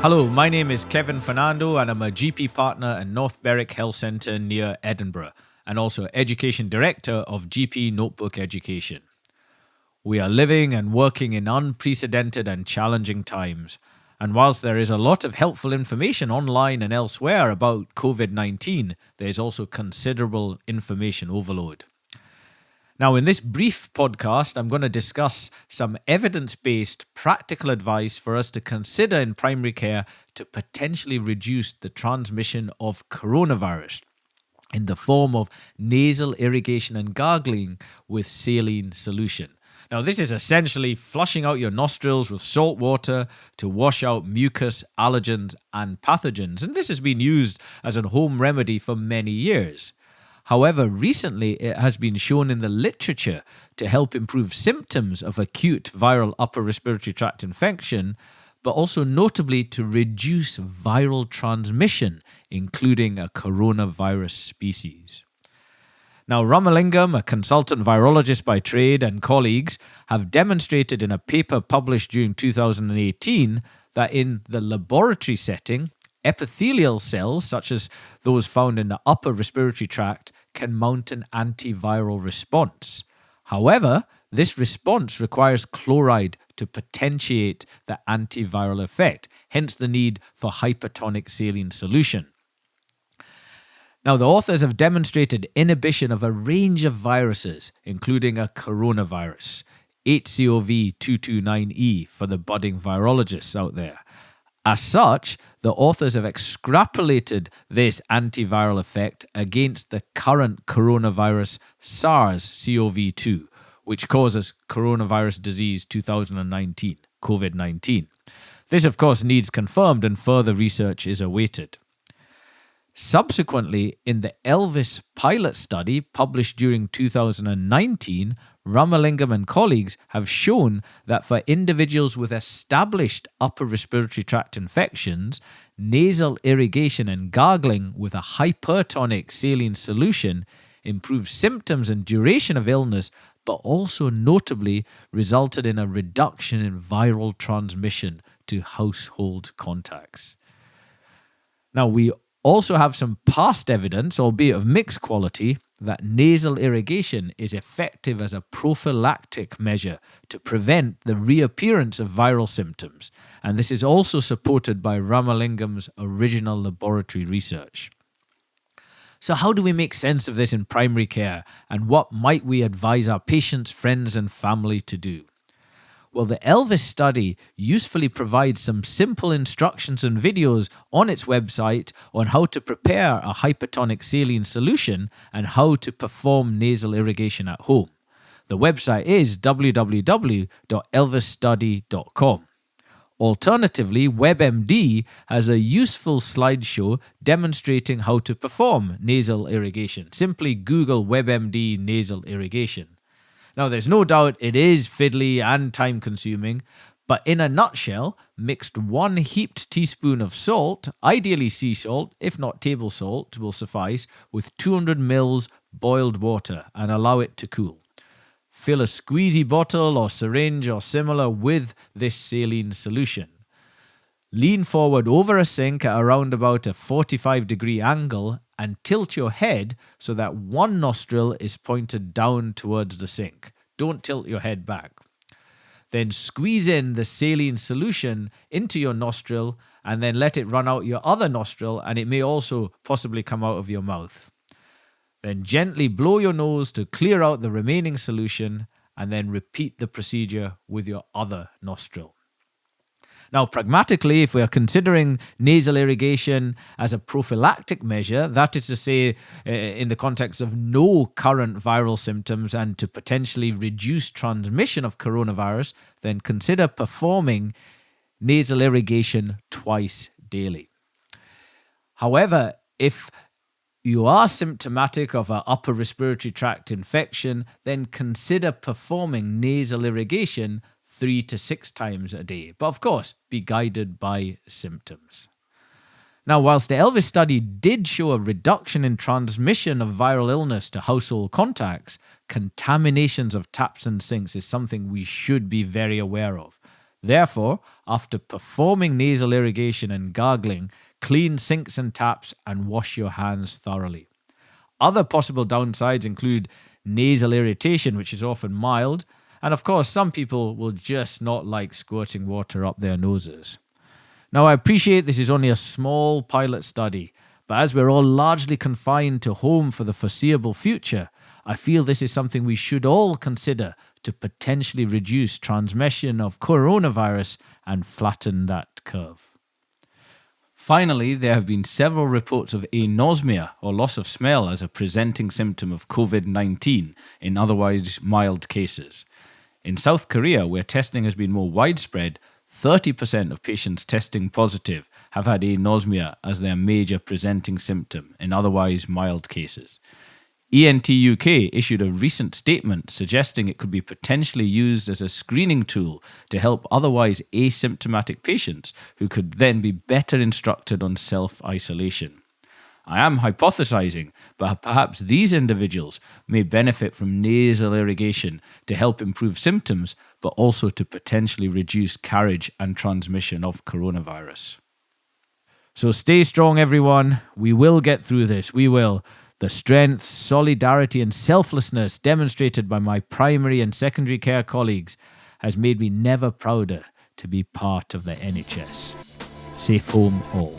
Hello, my name is Kevin Fernando and I'm a GP partner at North Berwick Health Centre near Edinburgh and also Education Director of GPnotebook Education. We are living and working in unprecedented and challenging times, and whilst there is a lot of helpful information online and elsewhere about COVID-19, there is also considerable information overload. Now, in this brief podcast, I'm going to discuss some evidence-based practical advice for us to consider in primary care to potentially reduce the transmission of coronavirus in the form of nasal irrigation and gargling with saline solution. Now, this is essentially flushing out your nostrils with salt water to wash out mucus, allergens, and pathogens, and this has been used as a home remedy for many years. However, recently it has been shown in the literature to help improve symptoms of acute viral upper respiratory tract infection, but also notably to reduce viral transmission, including a coronavirus species. Now, Ramalingam, a consultant virologist by trade, and colleagues have demonstrated in a paper published during 2018 that in the laboratory setting, epithelial cells, such as those found in the upper respiratory tract, can mount an antiviral response. However, this response requires chloride to potentiate the antiviral effect, hence the need for hypertonic saline solution. Now, the authors have demonstrated inhibition of a range of viruses, including a coronavirus, HCOV229E for the budding virologists out there. As such, the authors have extrapolated this antiviral effect against the current coronavirus SARS-CoV-2, which causes coronavirus disease 2019, COVID-19. This, of course, needs confirmed and further research is awaited. Subsequently, in the Elvis pilot study published during 2019, Ramalingam and colleagues have shown that for individuals with established upper respiratory tract infections, nasal irrigation and gargling with a hypertonic saline solution improves symptoms and duration of illness, but also notably resulted in a reduction in viral transmission to household contacts. Now, we also have some past evidence, albeit of mixed quality, that nasal irrigation is effective as a prophylactic measure to prevent the reappearance of viral symptoms, and this is also supported by Ramalingam's original laboratory research. So how do we make sense of this in primary care, and what might we advise our patients, friends, and family to do? Well, the Elvis study usefully provides some simple instructions and videos on its website on how to prepare a hypertonic saline solution and how to perform nasal irrigation at home. The website is www.elvisstudy.com. Alternatively, WebMD has a useful slideshow demonstrating how to perform nasal irrigation. Simply Google WebMD nasal irrigation. Now, there's no doubt it is fiddly and time-consuming, but in a nutshell, mix 1 heaped teaspoon of salt, ideally sea salt, if not table salt, will suffice, with 200 ml boiled water and allow it to cool. Fill a squeezy bottle or syringe or similar with this saline solution. Lean forward over a sink at around about a 45-degree angle and tilt your head so that one nostril is pointed down towards the sink. Don't tilt your head back. Then squeeze in the saline solution into your nostril and then let it run out your other nostril, and it may also possibly come out of your mouth. Then gently blow your nose to clear out the remaining solution and then repeat the procedure with your other nostril. Now, pragmatically, if we are considering nasal irrigation as a prophylactic measure, that is to say, in the context of no current viral symptoms and to potentially reduce transmission of coronavirus, then consider performing nasal irrigation twice daily. However, if you are symptomatic of an upper respiratory tract infection, then consider performing nasal irrigation 3 to 6 times a day. But of course, be guided by symptoms. Now, whilst the Elvis study did show a reduction in transmission of viral illness to household contacts, contaminations of taps and sinks is something we should be very aware of. Therefore, after performing nasal irrigation and gargling, clean sinks and taps and wash your hands thoroughly. Other possible downsides include nasal irritation, which is often mild, and of course, some people will just not like squirting water up their noses. Now, I appreciate this is only a small pilot study, but as we're all largely confined to home for the foreseeable future, I feel this is something we should all consider to potentially reduce transmission of coronavirus and flatten that curve. Finally, there have been several reports of anosmia, or loss of smell, as a presenting symptom of COVID-19 in otherwise mild cases. In South Korea, where testing has been more widespread, 30% of patients testing positive have had anosmia as their major presenting symptom in otherwise mild cases. ENT UK issued a recent statement suggesting it could be potentially used as a screening tool to help otherwise asymptomatic patients who could then be better instructed on self-isolation. I am hypothesizing, but perhaps these individuals may benefit from nasal irrigation to help improve symptoms, but also to potentially reduce carriage and transmission of coronavirus. So stay strong, everyone. We will get through this. We will. The strength, solidarity, and selflessness demonstrated by my primary and secondary care colleagues has made me never prouder to be part of the NHS. Safe home all.